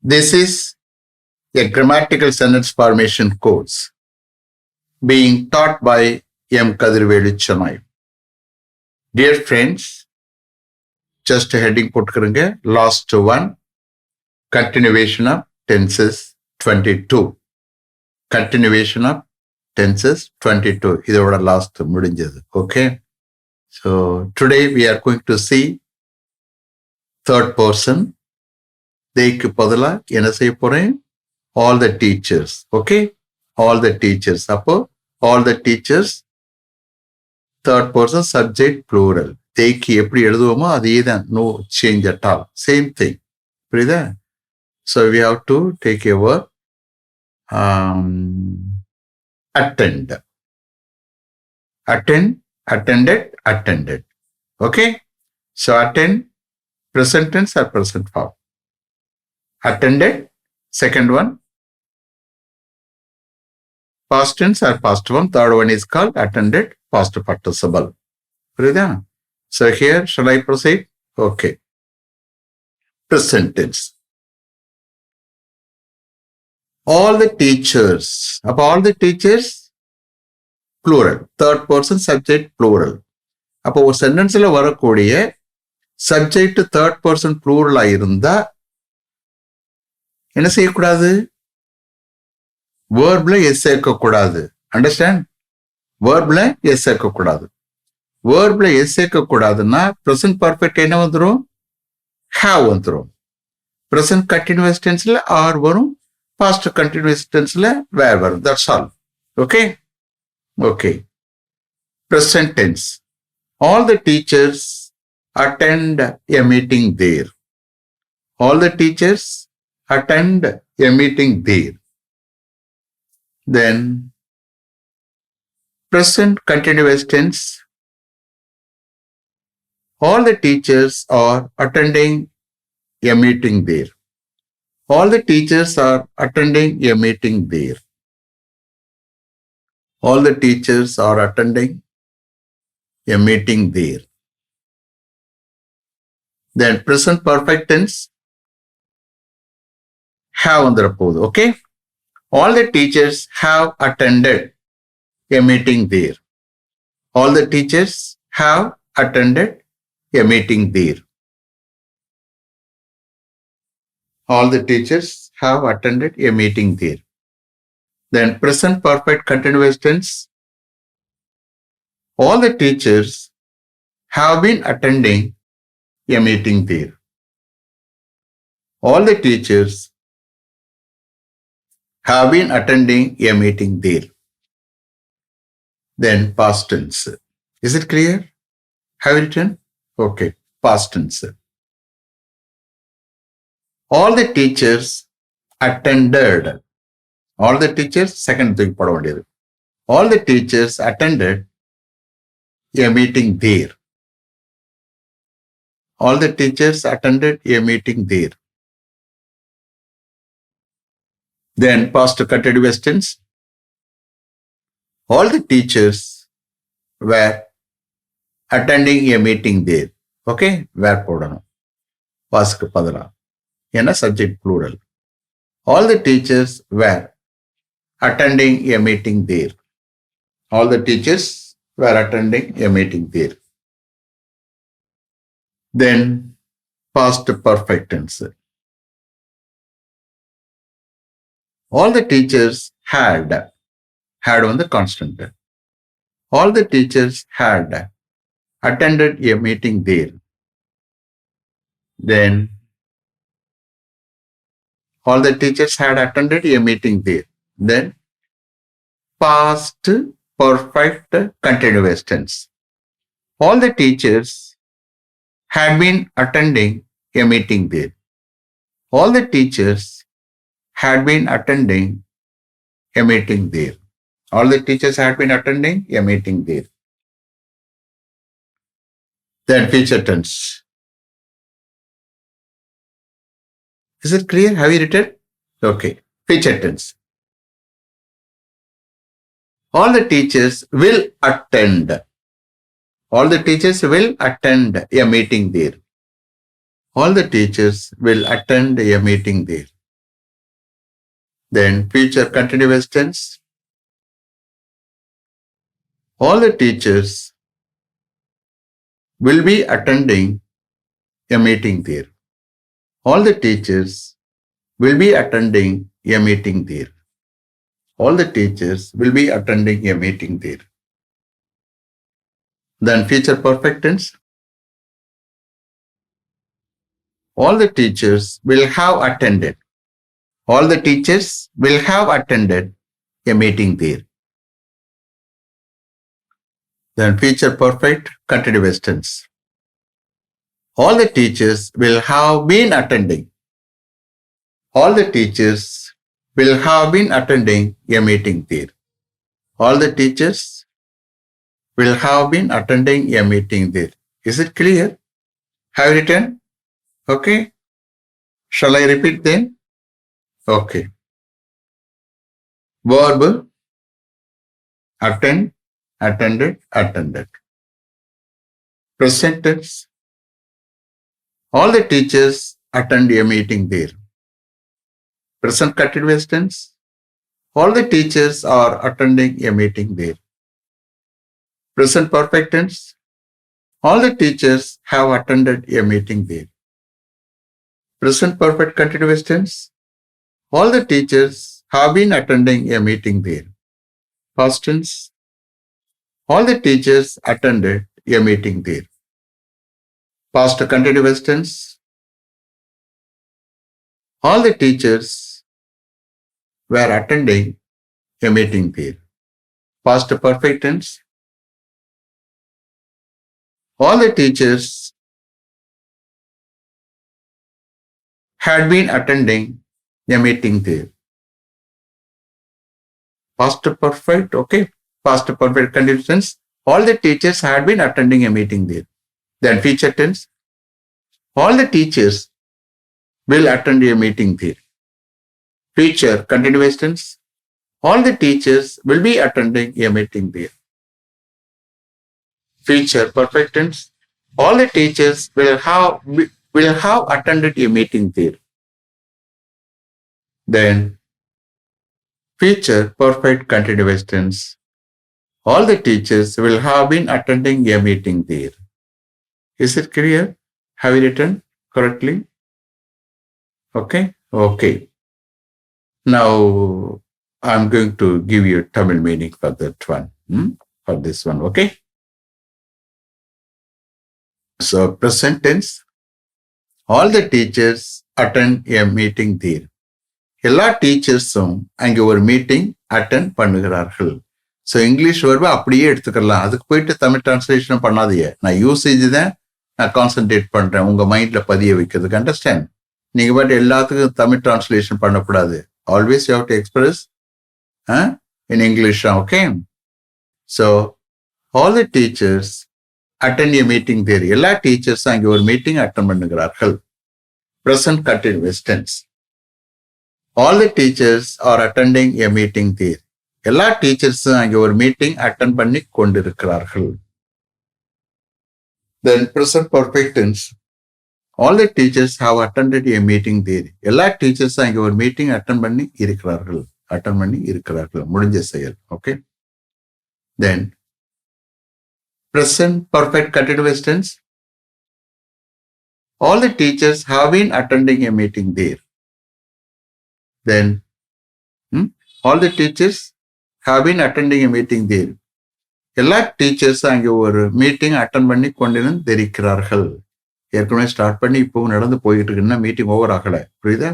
This is a grammatical sentence formation course being taught by M. Kadirvelu Chennai. Dear friends, just a heading put last one, continuation of tenses 22. Continuation of tenses 22. Idoda last mudinjadu. Okay. So today we are going to see third person. Theyku padala enna seiya poren? All the teachers. Okay. All the teachers. Appo all the teachers. Third person subject plural. Theyku eppadi eluduvoma adhe dhaan. No change at all. Same thing. Puriyudha? So we have to take a word. Attend. Attend, attended, attended. Okay? So attend, present tense or present form. Attended, second one. Past tense or past one. Third one is called attended, past participle. So here, shall I proceed? Okay. Present tense. All the teachers. Of all the teachers, plural. Third person subject plural. அப்போ ஒரு சென்டென்ஸ்ல வரக்கூடிய subject third person ப்ளூரலா இருந்தா என்ன செய்யக்கூடாது? வேர்ப்ல S சேர்க்கக்கூடாது. Understand? வேர்ப்ல S சேர்க்கக்கூடாது. வேர்ப்ல S சேர்க்கக்கூடாதுன்னா present perfect என்ன வந்துடும்? ஹேவ் வந்துடும். ப்ரெசன்ட் கண்டினியூஸ் டென்ஸ்ல ஆர் வரும். பாஸ்ட் கண்டினியூஸ் டென்ஸ்ல வேர் வரும். That's all. Okay? Okay. Present tense. All the teachers attend a meeting there. All the teachers attend a meeting there. Then, present continuous tense. All the teachers are attending a meeting there. All the teachers are attending a meeting there. All the teachers are attending a meeting there. Then present perfect tense. Have on the repose. Okay. All the teachers have attended a meeting there. All the teachers have attended a meeting there. All the teachers have attended a meeting there. Then present perfect continuous tense. All the teachers have been attending a meeting there. All the teachers have been attending a meeting there. Then past tense. Is it clear? Have you written? Okay. Past tense. All the teachers attended. All the teachers, second thing, all the teachers attended a meeting there. All the teachers attended a meeting there. Then past continuous tense. All the teachers were attending a meeting there. Okay? Were podano. Past padala. Yana subject plural. All the teachers were attending a meeting there. All the teachers were attending a meeting there. Then past perfect tense. All the teachers had on the constant. All the teachers had attended a meeting there. Then all the teachers had attended a meeting there. Then past perfect continuous tense. All the teachers had been attending a meeting there. All the teachers had been attending a meeting there. All the teachers had been attending a meeting there. Then future tense. Is it clear? Have you written? Okay. Future tense. All the teachers will attend. All the teachers will attend a meeting there. All the teachers will attend a meeting there. Then future continuous tense. All the teachers will be attending a meeting there. All the teachers will be attending a meeting there. All the teachers will be attending a meeting there. Then future perfect tense. All the teachers will have attended. All the teachers will have attended a meeting there. Then future perfect continuous tense. All the teachers will have been attending. All the teachers will have been attending a meeting there. All the teachers will have been attending a meeting there. Is it clear? Have you written? Okay. Shall I repeat then? Okay. Verb attend, attended, attended. Present tense. All the teachers attend a meeting there. Present continuous tense. All the teachers are attending a meeting there. Present perfect tense. All the teachers have attended a meeting there. Present perfect continuous tense. All the teachers have been attending a meeting there. Past tense. All the teachers attended a meeting there. Past continuous tense. All the teachers were attending a meeting there. Past perfect tense. All the teachers had been attending a meeting there. Past perfect, okay. Past perfect continuous tense. All the teachers had been attending a meeting there. Then future tense. All the teachers will attend a meeting there. Future continuous tense. All the teachers will be attending a meeting there. Future perfect tense. All the teachers will have attended a meeting there. Then future perfect continuous tense. All the teachers will have been attending a meeting there. Is it clear? Have you written correctly? Okay? Okay. Now I'm going to give you Tamil meaning for that one. For this one, okay? So present tense. All the teachers attend a meeting there. எல்லா டீச்சர்ஸும் அங்கே ஒரு meeting attend பண்ணுகிறார்கள். So English வேர்பை அப்படியே எடுத்துக்கலாம். அதுக்கு போயிட்டு Tamil translation பண்ணாதீங்க. நான் யூசேஜ் தான் நான் கான்சென்ட்ரேட் பண்றேன் உங்க மைண்ட்ல பதிய வைக்கிறதுக்கு. அண்டர்ஸ்டாண்ட்? நீங்க பாட்டு எல்லாத்துக்கும் தமிழ் டிரான்ஸ்லேஷன் பண்ணக்கூடாது. Always you have to express in English. Okay? So all the teachers attend a meeting there. எல்லா டீச்சர்ஸும் அங்கே ஒரு மீட்டிங் அட்டென்ட் பண்ணுகிறார்கள். Present continuous tense. All the teachers are attending a meeting there. எல்லா டீச்சர்ஸும் அங்கே ஒரு மீட்டிங் அட்டென்ட் பண்ணி கொண்டிருக்கிறார்கள். Then present perfect tense. All the teachers have attended a meeting there. எல்லா டீச்சர்ஸும் அங்கே ஒரு மீட்டிங் அட்டென்ட் பண்ணி இருக்கிறார்கள். முடிஞ்ச செயல். Okay? Then present perfect continuous tense. All the teachers have been attending a meeting there. Then all the teachers have been attending a meeting there. எல்லா டீச்சர்ஸும் அங்கே ஒரு மீட்டிங் அட்டன் பண்ணி கொண்டிருக்கிறார்கள். ஏற்கனவே ஸ்டார்ட் பண்ணி இப்பவும் நடந்து போயிட்டு இருக்குன்னா மீட்டிங் ஓவர் ஆகல. புரியுதா?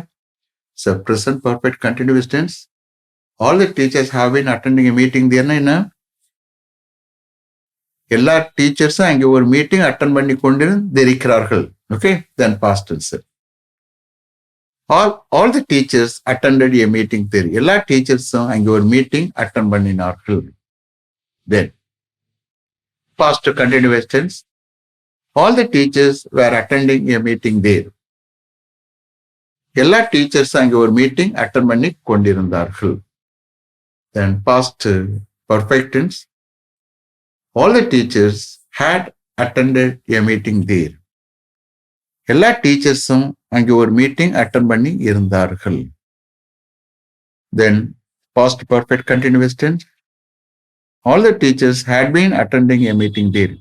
So present perfect continuous tense. All the teachers have been attending a meeting there. என்ன? எல்லா டீச்சர்ஸும் அங்கே ஒரு மீட்டிங் அட்டன் பண்ணி கொண்டிருக்கிறார்கள். Okay? Then past tense. All the teachers attended a meeting there. எல்லா டீச்சர்ஸும் அங்கே ஒரு மீட்டிங் அட்டன் பண்ணினார்கள். Then past continuous tense. All the teachers were attending a meeting there. எல்லா டீச்சர்ஸும் அங்கே ஒரு மீட்டிங் அட்டன் பண்ணி கொண்டிருந்தார்கள். Then past perfect tense. All the teachers had attended a meeting there. எல்லா டீச்சர்ஸும் அங்கே ஒரு மீட்டிங் அட்டன் பண்ணி இருந்தார்கள். Then past perfect continuous tense. All the teachers had been attending a meeting there.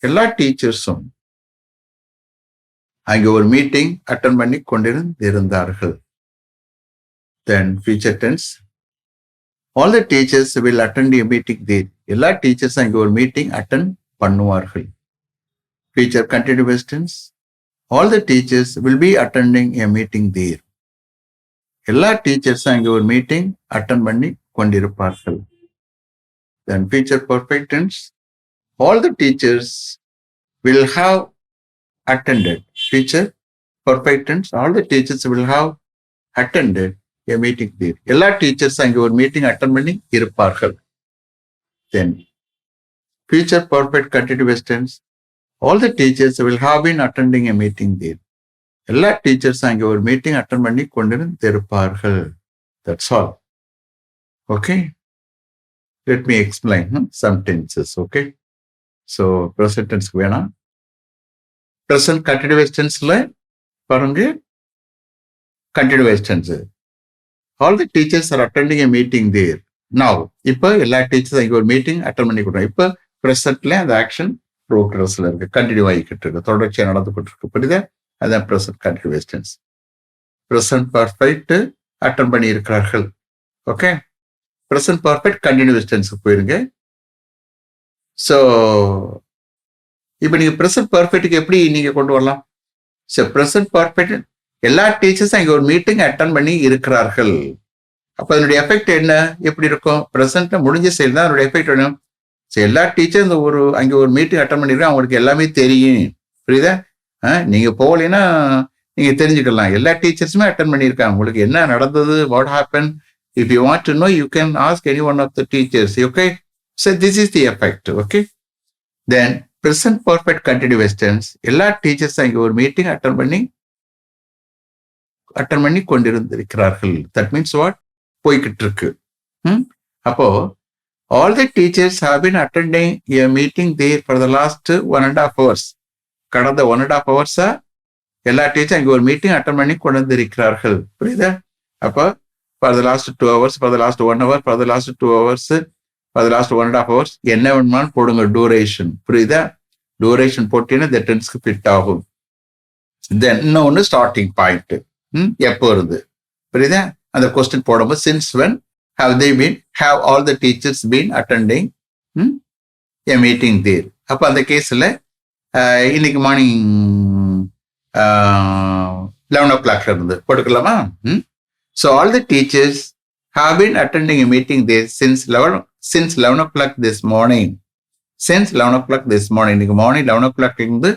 எல்லா டீச்சர்ஸும் அங்கே ஒரு மீட்டிங் அட்டன் பண்ணி கொண்டிருந்தார்கள். Then future tense. All the teachers will attend a meeting there. எல்லா டீச்சர்ஸும் அங்கே ஒரு மீட்டிங் அட்டன் பண்ணுவார்கள். Future continuous tense. All the teachers will be attending a meeting there. எல்லா டீச்சர்ஸும் அங்கே ஒரு மீட்டிங் அட்டன் பண்ணி கொண்டிருப்பார்கள். Then future perfect tense. All the teachers will have attended. Future perfect tense. All the teachers will have attended a meeting there. எல்லா teachers அங்கே ஒரு meeting attend பண்ணி இருப்பார்கள். Then future perfect continuous tense. All the teachers will have been attending a meeting there. எல்லா teachers அங்கே ஒரு meeting attend பண்ணி கொண்டிருப்பார்கள். That's all. Okay. Let me explain some tenses. Okay. So present tense வேணாம். Present continuous tenseல பாருங்க, continuous tense. All the teachers are attending a meeting there. Now, இப்போ எல்லா teachers அங்கே ஒரு மீட்டிங் அட்டன் பண்ணி கொடுறோம். இப்போ ப்ரெசன்ட்ல அந்த ஆக்ஷன் ப்ரோக்ரஸ்ல இருக்கு, கண்டினியூ ஆகிக்கிட்டு இருக்கு, தொடர்ச்சியாக நடந்துகிட்டு இருக்கு. புரியுதா? அதான் present continuous tense. Present perfect attend பண்ணி இருக்கிறார்கள். ஓகே, ப்ரெசன்ட் பர்ஃபெக்ட் கண்டினியூஸ் டென்ஸுக்கு போயிருங்க. ஸோ இப்போ நீங்க ப்ரெசன்ட் பர்ஃபெக்ட்டுக்கு எப்படி நீங்க கொண்டு வரலாம்? ஸோ ப்ரெசன்ட் பர்ஃபெக்ட் எல்லா டீச்சர்ஸும் இங்கே ஒரு மீட்டிங் அட்டன் பண்ணி இருக்கிறார்கள். அப்போ அதனுடைய எஃபெக்ட் என்ன, எப்படி இருக்கும்? ப்ரெசென்ட்ல முடிஞ்ச செயல் தான் அதனுடைய எஃபெக்ட் வேணும். ஸோ எல்லா டீச்சரும் இந்த அங்கே ஒரு மீட்டிங் அட்டன் பண்ணிருக்கோம், அவங்களுக்கு எல்லாமே தெரியும். புரியுதா? நீங்க போகலைன்னா நீங்க தெரிஞ்சுக்கலாம். எல்லா டீச்சர்ஸுமே அட்டன் பண்ணியிருக்காங்க, உங்களுக்கு என்ன நடந்தது, what happen. If you want to know you can ask any one of the teachers. Okay, so this is the effect. Okay, then present perfect continuous tense. எல்லா டீச்சர்ஸும் இங்கே ஒரு மீட்டிங் அட்டன் பண்ணி கொண்டிருந்திருக்கிறார்கள். தட் மீன்ஸ் வாட், போய்கிட்டு இருக்கு. அப்போ all the teachers have been attending a meeting there for the last 1.5 hours. கடந்த 1.5 hours எல்லா டீச்சர் இங்கே ஒரு மீட்டிங் அட்டன் பண்ணி கொண்டிருக்கிறார்கள். புரியுதா? அப்போ for the last 2 hours, for the last 1 hour, for the last 2 hours, for the last 1.5 hours, என்ன வேணுமாலும் போடுங்க டூரேஷன். புரியுதா? டூரேஷன் போட்டீங்கன்னா இந்த டென்ஸ்க்கு ஃபிட் ஆகும். தென் இன்னொன்று ஸ்டார்டிங் பாயிண்ட், எப்போ வருது. புரியுதா? அந்த கொஸ்டின் போடும்போது since when have all the teachers been attending a meeting there. அப்போ அந்த கேஸில் இன்னைக்கு மார்னிங் 11 o'clock இருந்து போட்டுக்கலாமா? So all the teachers have been attending a meeting there since 11 o'clock this morning. Since 11 o'clock this morning. இன்னைக்கு morning 11 o'clock இருந்து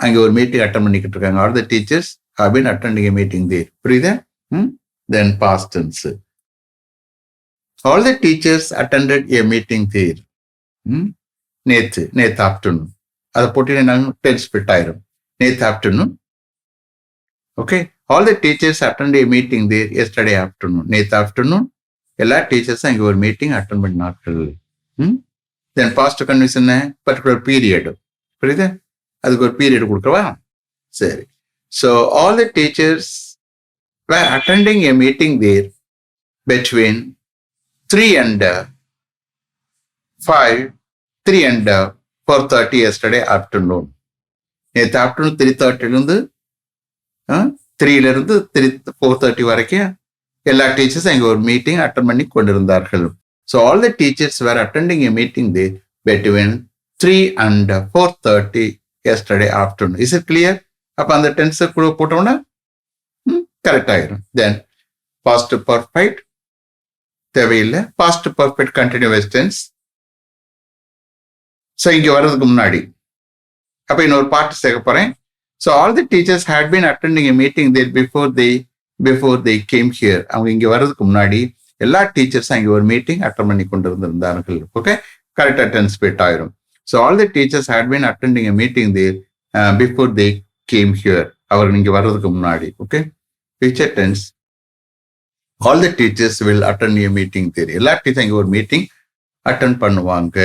அங்கே ஒரு மீட்டிங் அட்டன் பண்ணிக்கிட்டு இருக்காங்க. All the teachers have been attending a meeting there. புரியுதா? Then past tense. All the teachers attended a meeting there. நேத்து afternoon. அதை போட்டீங்கன்னா டென்ஸ் ஃபிட் ஆயிரும். நேத்து afternoon. Okay, all the teachers attend a meeting there yesterday afternoon. நேத்து afternoon எல்லா டீச்சர்ஸும் இங்கே ஒரு மீட்டிங் அட்டன் பண்ணினார்கள். தென் பாஸ்ட் கன்வின்ஸ் என்ன, பர்டிகுலர் பீரியட். புரியுது? அதுக்கு ஒரு பீரியட் கொடுக்கவா? சரி. So all the teachers were attending a meeting there between 3 and 4:30 yesterday afternoon. நேற்று ஆஃப்டர்நூன் 3:30 3 4:30 வரைக்கும் எல்லா டீச்சர்ஸும் இங்கே ஒரு மீட்டிங் அட்டன் பண்ணி கொண்டிருந்தார்கள். So all the teachers were attending a meeting they between 3 and 4:30 yesterday afternoon. Is it clear? அப்போ அந்த டென்ஸை கூட போட்டோம்னா கரெக்ட் ஆயிரும். தென் பாஸ்ட் பர்ஃபெக்ட் தேவையில்லை. Past perfect continuous tense. So இங்கே வர்றதுக்கு முன்னாடி அப்போ இன்னொரு பாட்டு சேர்க்க போறேன். So all the teachers had been attending a meeting there before they came here. அவங்க இங்கே வர்றதுக்கு முன்னாடி எல்லா டீச்சர்ஸும் இங்கே ஒரு மீட்டிங் அட்டன் பண்ணி கொண்டிருந்தார்கள். ஓகே, கரெக்டாக டென்ஸ் ஃபிட் ஆயிரும். So all the teachers had been attending a meeting there before they came here. அவர்கள் இங்கே வர்றதுக்கு முன்னாடி. Okay, future tense. All the teachers will attend a meeting there. எல்லா டீச்சரும் இங்கே ஒரு மீட்டிங் அட்டன் பண்ணுவாங்க.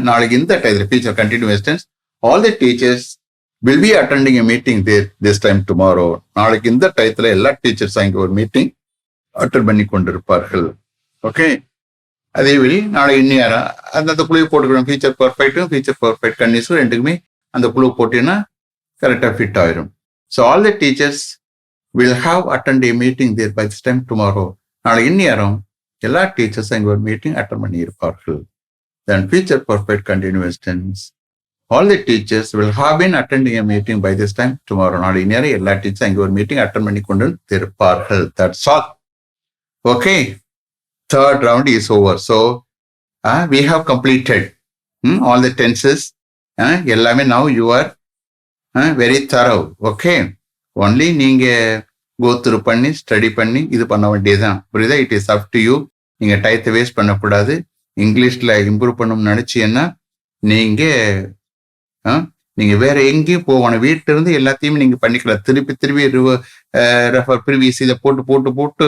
நாளைக்கு இந்த டயத்தில் future continuous tense. All the teachers will be attending a meeting there this time tomorrow. நாளைக்கு இந்த டயத்தில் எல்லா டீச்சர்ஸும் இங்கே ஒரு மீட்டிங் அட்டன் பண்ணி கொண்டிருப்பார்கள். ஓகே, அதே வழி நாளை இன்னும் அந்த குழுவை போட்டுக்கணும். ஃபியூச்சர் பர்ஃபெக்ட்டும் ஃபியூச்சர் பர்ஃபெக்ட் கண்டிஷன் ரெண்டுக்குமே அந்த குழு போட்டீங்கன்னா கரெக்டாக ஃபிட் ஆயிரும். So all the teachers will have attend a meeting there by this time tomorrow. நாளை இன்னும் எல்லா டீச்சர்ஸும் இங்கே ஒரு மீட்டிங் அட்டன் பண்ணி இருப்பார்கள். Then future perfect continuous tense. All the teachers will have been attending a meeting by this time tomorrow. நாளை நேரம் எல்லா டீச்சர்ஸ் அங்கே ஒரு மீட்டிங் அட்டன் பண்ணி கொண்டு இருப்பார்கள். That's all. Okay. Third round is over. So we have completed all the tenses. எல்லாமே now you are very thorough. Okay. Only நீங்க go through பண்ணி ஸ்டடி பண்ணி இது பண்ண வேண்டியதுதான். புரியுதா? It is up to you. நீங்க டயத்தை வேஸ்ட் பண்ணக்கூடாது. இங்கிலீஷ்ல இம்ப்ரூவ் பண்ணணும்னு நினைச்சீங்கன்னா நீங்க வேற எங்கேயும் போகணும். வீட்டுல இருந்து எல்லாத்தையுமே நீங்க பண்ணிக்கலாம். திருப்பி ரெஃபர் ப்ரீவியஸ் இதை போட்டு போட்டு போட்டு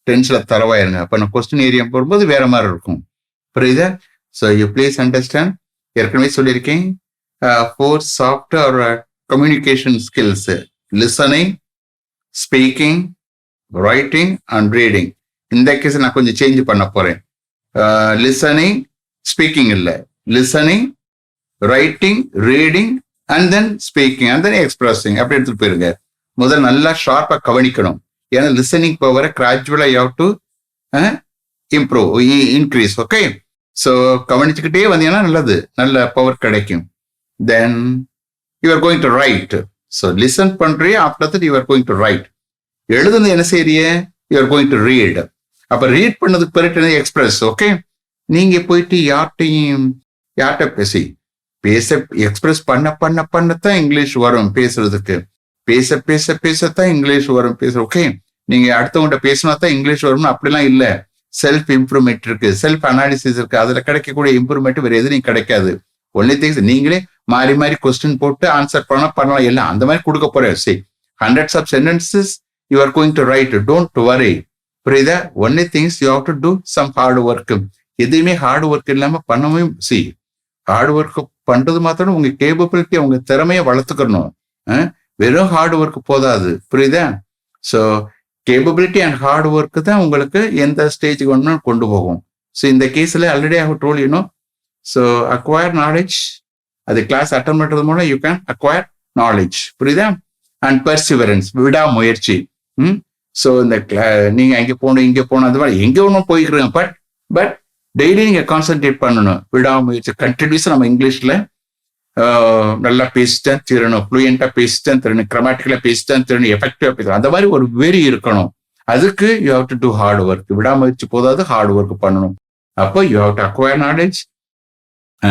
டென்ஸ்ல தரவாயிருங்க. அப்ப நான் கொஸ்டின் ஏரியா போடும்போது வேற மாதிரி இருக்கும். புரியுதா? So you please understand. ஏற்கனவே சொல்லியிருக்கேன், 4 soft or communication skills: listening, speaking, writing and reading. இந்த கேஸ் நான் கொஞ்சம் சேஞ்ச் பண்ண போறேன். லிசனிங், ஸ்பீக்கிங் இல்லை, listening, writing, reading and then speaking and then expressing. அப்படி எடுத்துட்டு போயிருங்க. முதல் நல்லா ஷார்ப்பா கவனிக்கணும். ஏன்னா லிசனிங் பவரை கிராஜுவலா you have to improve, increase. Okay, so கவனிச்சுக்கிட்டே வந்தீங்கன்னா நல்லது, நல்ல பவர் கிடைக்கும். Then you are going to write. So listen பண்றியே, after that you are going to write. எழுதுனது என்ன செய்ய, you are going to read. அப்ப ரீட் பண்ணதுக்கு பிறகு எக்ஸ்பிரஸ். ஓகே, நீங்க போயிட்டு யார்கிட்ட பேச எக்ஸ்பிரஸ் பண்ணத்தான் இங்கிலீஷ் வரும். பேசுறதுக்கு பேசத்தான் இங்கிலீஷ் வரும். ஓகே, நீங்க அடுத்தவங்கிட்ட பேசினா தான் இங்கிலீஷ் வரும்னு அப்படிலாம் இல்லை. செல்ஃப் இம்ப்ரூவ்மெண்ட் இருக்கு, செல்ஃப் அனாலிசிஸ் இருக்கு. அதுல கிடைக்கக்கூடிய இம்ப்ரூவ்மெண்ட் வேற எதுவும் கிடைக்காது. ஒன்லி திங்ஸ் நீங்களே மாறி மாறி கொஸ்டின் போட்டு ஆன்சர் பண்ணலாம். எல்லாம் அந்த மாதிரி கொடுக்க போறேன். சரி, hundreds of sentences you are going to write. Don't worry. புரியுதா? Only things you have to do some hard work. எதுவுமே ஹார்ட் ஒர்க் இல்லாம பண்ணவும் ஹார்ட் ஒர்க் பண்றது மாத்திரம் உங்க கேப்பபிலிட்டி, உங்க திறமையை வளர்த்துக்கணும். வெறும் ஹார்ட் ஒர்க் போதாது. புரியுதா? So capability and hard work தான் உங்களுக்கு எந்த ஸ்டேஜுக்கு வேணும்னு கொண்டு போகும். ஸோ இந்த கேஸ்ல already I have told you no. So acquire knowledge, அது கிளாஸ் அட்டன் பண்றது மூலம் யூ கேன் அக்வயர் நாலேஜ். புரியுதா? அண்ட் பெர்சிவரன்ஸ், விடாமுயற்சி. ஸோ இந்த நீங்க அங்கே போகணும் இங்கே போகணும் அந்த மாதிரி எங்கே ஒன்றும் போய்க்கிறோம். பட் டெய்லி நீங்க கான்சென்ட்ரேட் பண்ணணும். விடாமுயற்சி, கண்டினியூஸா நம்ம இங்கிலீஷ்ல நல்லா பேசிட்டேன் தீரணும், ஃப்ளூயண்டா பேசிட்டேன் தரணும், கிராமட்டிக்கலா பேசிட்டேன் தரணும், எஃபெக்டிவா பேசணும். அந்த மாதிரி ஒரு வெறி இருக்கணும். அதுக்கு you have to do hard work. விடாமுயற்சி போதாது, ஹார்ட் ஒர்க் பண்ணணும். அப்போ you have to acquire knowledge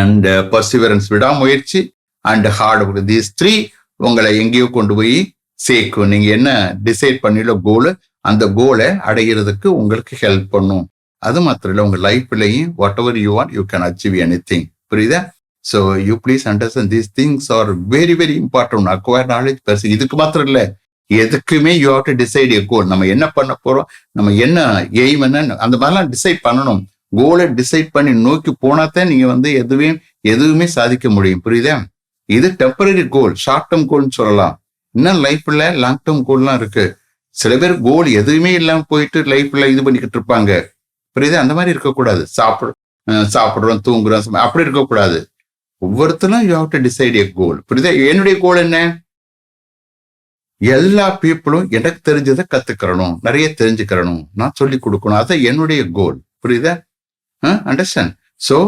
and perseverance, விடாமுயற்சி அண்ட் ஹார்ட் ஒர்க். தீஸ் 3 உங்களை எங்கேயோ கொண்டு போய் சேர்க்கும். நீங்க என்ன டிசைட் பண்ணில கோலு, அந்த கோலை அடைகிறதுக்கு உங்களுக்கு ஹெல்ப் பண்ணும். அது மாத்திரம் இல்லை, உங்க லைஃப்லையும் whatever you want you can achieve anything. புரியுதா? So you please understand these things are very very important. Acquire knowledge per se. இதுக்கு மாத்திரம் இல்லை, எதுக்குமே you have to decide a goal. நம்ம என்ன பண்ண போறோம், நம்ம என்ன எய்ம் என்ன, அந்த மாதிரிலாம் டிசைட் பண்ணணும். கோலை டிசைட் பண்ணி நோக்கி போனாதான் நீங்க எதுவுமே சாதிக்க முடியும். புரியுதா? இது டெம்பரரி கோல், ஷார்ட் டேர்ம் கோல்னு சொல்லலாம். இன்னும் லைஃப்ல லாங் டேர்ம் கோல்லாம் இருக்கு. சில பேர் கோல் எதுவுமே இல்லாம போயிட்டு லைஃப்ல இது பண்ணிக்கிட்டு இருப்பாங்க. புரியுதா? அந்த மாதிரி இருக்கக்கூடாது. சாப்பிடுறோம் தூங்குறோம் அப்படி இருக்கக்கூடாது. ஒவ்வொருத்தரும் you have to decide a கோல். புரியுதா? என்னுடைய கோல் என்ன, எல்லா பீப்புளும் எனக்கு தெரிஞ்சதை கத்துக்கிறணும், நிறைய தெரிஞ்சுக்கிறணும், நான் சொல்லி கொடுக்கணும். அது என்னுடைய கோல். புரியுதா? Understand? So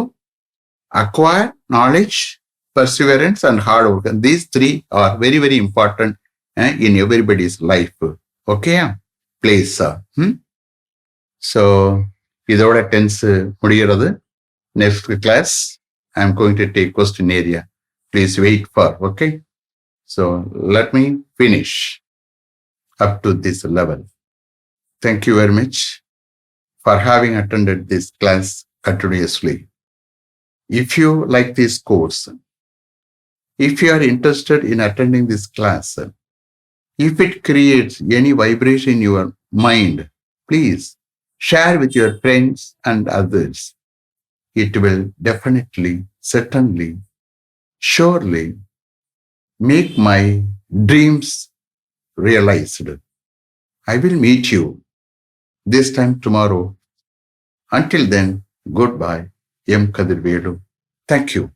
acquire knowledge, perseverance and hard work. And these 3 are very very important in everybody's life. Okay, please. So இதோட டென்ஸ் முடிகிறது. Next class I am going to take question area. Please wait for. Okay, so let me finish up to this level. Thank you very much for having attended this class continuously. If you like this course, if you are interested in attending this class, if it creates any vibration in your mind, please share with your friends and others. It will definitely, certainly, surely make my dreams realized. I will meet you this time tomorrow. Until then, goodbye. M. Kadirvelu. Thank you.